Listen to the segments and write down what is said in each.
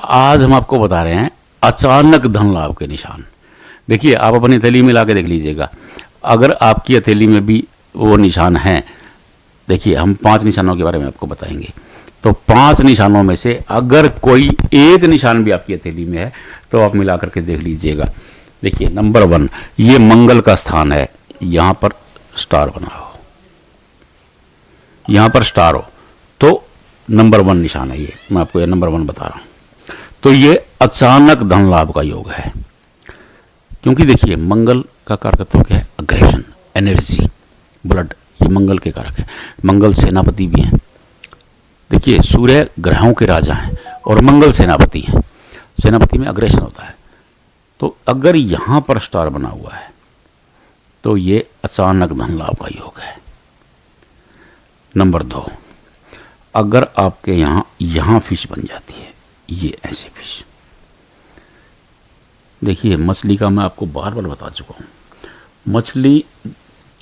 आज हम आपको बता रहे हैं अचानक धन लाभ के निशान। देखिए, आप अपनी हथेली में ला के देख लीजिएगा, अगर आपकी हथेली में भी वो निशान हैं, देखिए हम 5 निशानों के बारे में आपको बताएंगे। तो 5 निशानों में से अगर कोई एक निशान भी आपकी हथेली में है तो आप मिला करके देख लीजिएगा। देखिए, नंबर 1 ये मंगल का स्थान है, यहाँ पर स्टार बना हो, यहाँ पर स्टार हो, तो नंबर 1 निशान है ये। मैं आपको ये नंबर 1 बता रहा हूँ। तो ये अचानक धन लाभ का योग है, क्योंकि देखिए मंगल का कारकत्व क्या है? अग्रेशन, एनर्जी, ब्लड, ये मंगल के कारक है। मंगल सेनापति भी हैं। देखिए, सूर्य ग्रहों के राजा हैं और मंगल सेनापति हैं। सेनापति में अग्रेशन होता है। तो अगर यहाँ पर स्टार बना हुआ है तो ये अचानक धन लाभ का योग है। नंबर 2, अगर आपके यहाँ फिश बन जाती है, ये ऐसे फिश। देखिए, मछली का मैं आपको बार बार बता चुका हूँ, मछली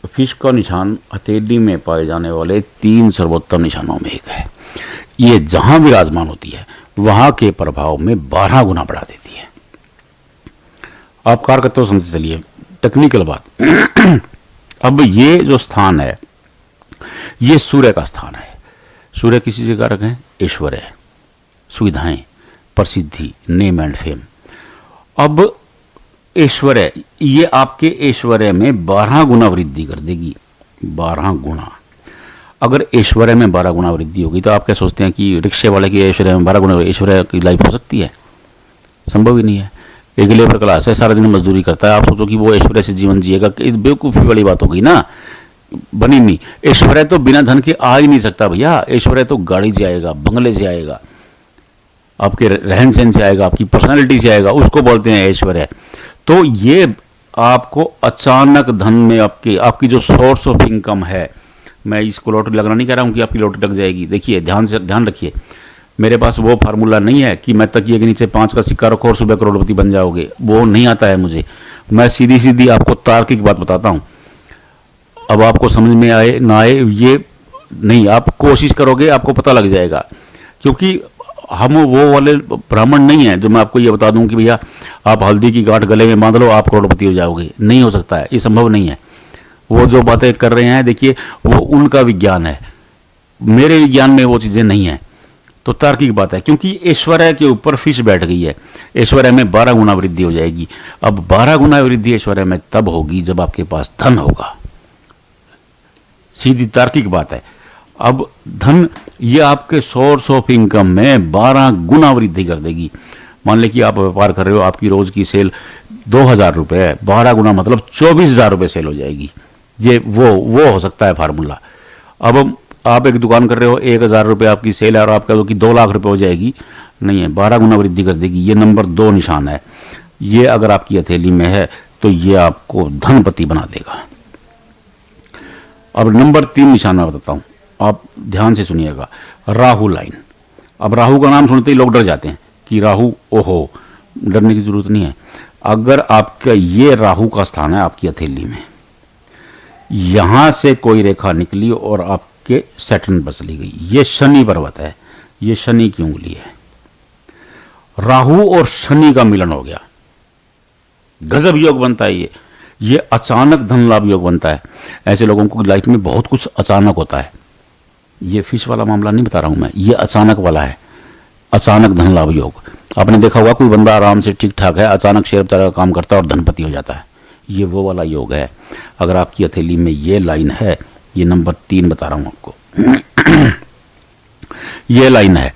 फिश का निशान हथेली में पाए जाने वाले 3 सर्वोत्तम निशानों में एक है। ये जहां विराजमान होती है वहां के प्रभाव में 12 गुना बढ़ा देती है। आप कारकत्व समझते चलिए, टेक्निकल बात। अब ये जो स्थान है ये सूर्य का स्थान है। सूर्य किसी से कारक है? ऐश्वर्य, सुविधाएं, प्रसिद्धि, नेम एंड फेम। अब ऐश्वर्य, ये आपके ऐश्वर्य में 12 गुना वृद्धि कर देगी। 12 गुना। अगर ऐश्वर्य में 12 गुना वृद्धि होगी तो आप क्या सोचते हैं कि रिक्शे वाले की ऐश्वर्य में 12 गुना ऐश्वर्य की लाइफ हो सकती है? संभव ही नहीं है। एक लेबर क्लास है, सारा दिन मजदूरी करता है, आप सोचो कि वो ऐश्वर्य से जीवन जिएगा? बेवकूफ़ी वाली बात होगी ना, बनी नहीं। ऐश्वर्य तो बिना धन के आ ही नहीं सकता भैया। ऐश्वर्य तो गाड़ी से आएगा, बंगले से आएगा, आपके रहन सहन से आएगा, आपकी पर्सनालिटी से आएगा, उसको बोलते हैं ऐश्वर्य। तो ये आपको अचानक धन में आपकी जो सोर्स ऑफ इनकम है, मैं इसको लॉटरी लगना नहीं कह रहा हूँ कि आपकी लॉटरी लग जाएगी। देखिए, ध्यान रखिए, मेरे पास वो फार्मूला नहीं है कि मैं तकिए के नीचे 5 का सिक्का रखो और सुबह करोड़पति बन जाओगे। वो नहीं आता है मुझे। मैं सीधी सीधी आपको तार्किक बात बताता हूँ। अब आपको समझ में आए ना आए ये नहीं, आप कोशिश करोगे आपको पता लग जाएगा। क्योंकि हम वो वाले ब्राह्मण नहीं है जो मैं आपको ये बता दूं कि भैया आप हल्दी की गांठ गले में बांध लो आप करोड़पति हो जाओगे। नहीं हो सकता है, ये संभव नहीं है। वो जो बातें कर रहे हैं, देखिए वो उनका विज्ञान है, मेरे विज्ञान में वो चीज़ें नहीं है। तो तार्किक बात है, क्योंकि ऐश्वर्य के ऊपर फिश बैठ गई है। ऐश्वर्य में 12 गुना वृद्धि हो जाएगी। अब 12 गुना वृद्धि ऐश्वर्य में तब होगी जब आपके पास धन होगा। सीधी तार्किक बात है। अब धन ये आपके सोर्स ऑफ इनकम में 12 गुना वृद्धि कर देगी। मान ले कि आप व्यापार कर रहे हो, आपकी रोज की सेल 2000 रुपये है, 12 गुना मतलब 24,000 रुपये सेल हो जाएगी। ये वो हो सकता है फार्मूला। अब आप एक दुकान कर रहे हो, 1000 रुपये आपकी सेल है और आप कह दो कि 2 लाख रुपये हो जाएगी, नहीं है, 12 गुना वृद्धि कर देगी। ये नंबर 2 निशान है। ये अगर आपकी हथेली में है तो ये आपको धनपति बना देगा। अब नंबर 3 निशान मैं बताता हूँ, आप ध्यान से सुनिएगा। राहु लाइन। अब राहु का नाम सुनते ही लोग डर जाते हैं कि राहु, ओहो, डरने की जरूरत नहीं है। अगर आपका ये राहु का स्थान है आपकी हथेली में, यहां से कोई रेखा निकली और आपके सैटर्न पर चली गई, ये शनि पर्वत है, ये शनि की उंगली है। राहु और शनि का मिलन हो गया, गजब योग बनता है। ये अचानक धन लाभ योग बनता है। ऐसे लोगों को लाइफ में बहुत कुछ अचानक होता है। ये फिश वाला मामला नहीं बता रहा हूं मैं, ये अचानक वाला है, अचानक धन लाभ योग। आपने देखा होगा कोई बंदा आराम से ठीक ठाक है, अचानक शेयर बाजार का काम करता है और धनपति हो जाता है। ये वो वाला योग है। अगर आपकी हथेली में ये लाइन है, ये नंबर 3 बता रहा हूं आपको, ये लाइन है,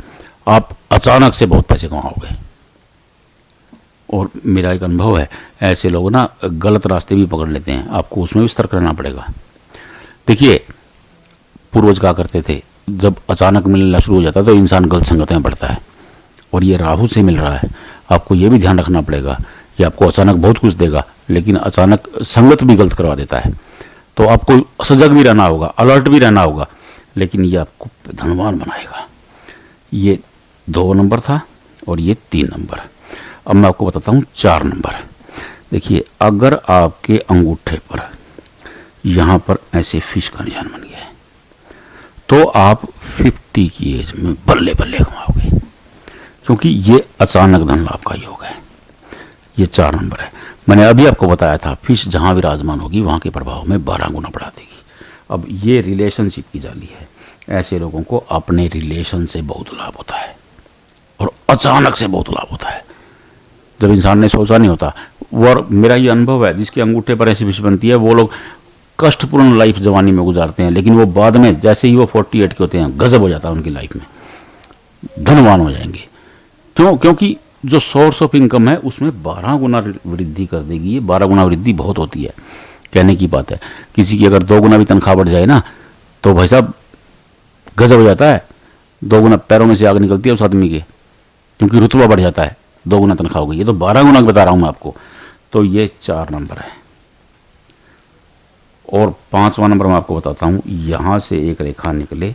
आप अचानक से बहुत पैसे कमाओगे। और मेरा एक अनुभव है, ऐसे लोग ना गलत रास्ते भी पकड़ लेते हैं, आपको उसमें भी सतर्क रहना पड़ेगा। देखिए, पूर्वज कहा करते थे, जब अचानक मिलना शुरू हो जाता है तो इंसान गलत संगत में पड़ता है। और ये राहु से मिल रहा है, आपको ये भी ध्यान रखना पड़ेगा। ये आपको अचानक बहुत कुछ देगा, लेकिन अचानक संगत भी गलत करवा देता है। तो आपको सजग भी रहना होगा, अलर्ट भी रहना होगा, लेकिन ये आपको धनवान बनाएगा। ये 2 नंबर था और ये 3 नंबर। अब मैं आपको बताता हूँ 4 नंबर। देखिए, अगर आपके अंगूठे पर यहाँ पर ऐसे फिश का निशान बन गया है तो आप 50 की एज में बल्ले बल्ले कमाओगे। क्योंकि ये अचानक धन लाभ का योग है। ये 4 नंबर है। मैंने अभी आपको बताया था फिश जहां विराजमान होगी वहां के प्रभाव में 12 गुना बढ़ा देगी। अब ये रिलेशनशिप की जाली है। ऐसे लोगों को अपने रिलेशन से बहुत लाभ होता है और अचानक से बहुत लाभ होता है जब इंसान ने सोचा नहीं होता। और मेरा ये अनुभव है, जिसके अंगूठे पर ऐसी फिश बनती है वो लोग कष्टपूर्ण लाइफ जवानी में गुजारते हैं, लेकिन वो बाद में जैसे ही वो 48 के होते हैं गजब हो जाता है उनकी लाइफ में, धनवान हो जाएंगे। क्यों? क्योंकि जो सोर्स ऑफ इनकम है उसमें 12 गुना वृद्धि कर देगी। ये 12 गुना वृद्धि बहुत होती है, कहने की बात है। किसी की अगर 2 गुना भी तनख्वाह बढ़ जाए ना तो भाई साहब गजब हो जाता है। 2 गुना पैरों में से आग निकलती है उस आदमी के, क्योंकि रुतबा बढ़ जाता है। 2 गुना तनख्वाह हो गई, ये तो 12 गुना बता रहा हूं मैं आपको। तो ये 4 नंबर है। और 5वां नंबर मैं आपको बताता हूं, यहां से एक रेखा निकले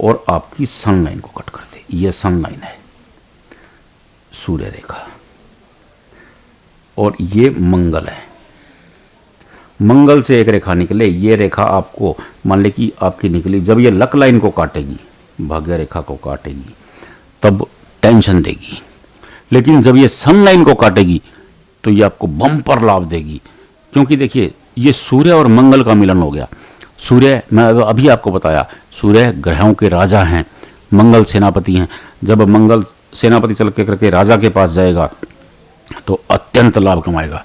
और आपकी सन लाइन को कट कर दे। ये सन लाइन है, सूर्य रेखा, और ये मंगल है। मंगल से एक रेखा निकले, ये रेखा आपको मान ले कि आपकी निकली, जब ये लक लाइन को काटेगी, भाग्य रेखा को काटेगी, तब टेंशन देगी। लेकिन जब ये सन लाइन को काटेगी तो ये आपको बम्पर लाभ देगी। क्योंकि देखिए ये सूर्य और मंगल का मिलन हो गया। सूर्य, मैं अभी आपको बताया, सूर्य ग्रहों के राजा हैं, मंगल सेनापति हैं। जब मंगल सेनापति चल के करके राजा के पास जाएगा तो अत्यंत लाभ कमाएगा,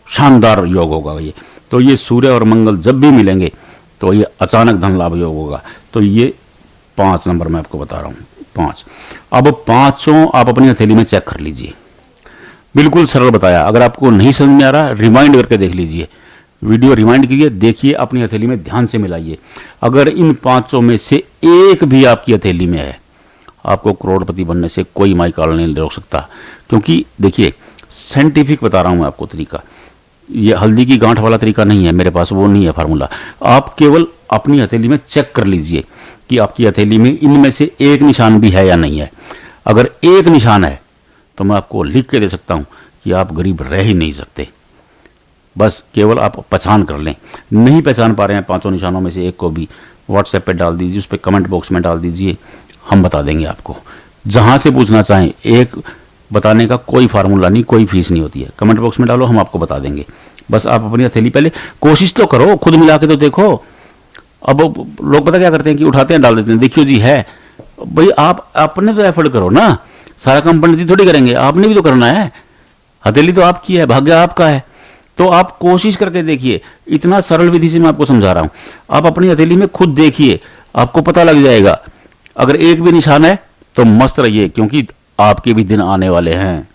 शानदार योग होगा ये। तो ये सूर्य और मंगल जब भी मिलेंगे तो ये अचानक धन लाभ योग होगा। तो ये 5 नंबर मैं आपको बता रहा हूँ, 5। अब 5 आप अपनी हथेली में चेक कर लीजिए, बिल्कुल सरल बताया। अगर आपको नहीं समझ में आ रहा रिमाइंड करके देख लीजिए, वीडियो रिमाइंड कीजिए, देखिए, अपनी हथेली में ध्यान से मिलाइए। अगर इन 5 में से एक भी आपकी हथेली में है, आपको करोड़पति बनने से कोई माई काल नहीं रोक सकता। क्योंकि देखिए साइंटिफिक बता रहा हूं मैं आपको तरीका, ये हल्दी की गांठ वाला तरीका नहीं है मेरे पास, वो नहीं है फार्मूला। आप केवल अपनी हथेली में चेक कर लीजिए कि आपकी हथेली में इनमें से एक निशान भी है या नहीं है। अगर एक निशान है तो मैं आपको लिख के दे सकता हूं कि आप गरीब रह ही नहीं सकते। बस केवल आप पहचान कर लें। नहीं पहचान पा रहे हैं 5 निशानों में से एक को भी, व्हाट्सएप पे डाल दीजिए, उस पर कमेंट बॉक्स में डाल दीजिए, हम बता देंगे आपको। जहां से पूछना चाहें, एक बताने का कोई फार्मूला नहीं, कोई फीस नहीं होती है। कमेंट बॉक्स में डालो, हम आपको बता देंगे। बस आप अपनी हथेली पहले कोशिश तो करो, खुद मिला के तो देखो। अब लोग पता क्या करते हैं कि उठाते हैं डाल देते हैं, देखियो जी है। भाई आप अपने तो एफर्ट करो ना, सारा काम पंडित जी थोड़ी करेंगे, आपने भी तो करना है। हथेली तो आपकी है, भाग्य आपका है। तो आप कोशिश करके देखिए, इतना सरल विधि से मैं आपको समझा रहा हूं। आप अपनी हथेली में खुद देखिए, आपको पता लग जाएगा। अगर एक भी निशान है तो मस्त रहिए, क्योंकि आपके भी दिन आने वाले हैं।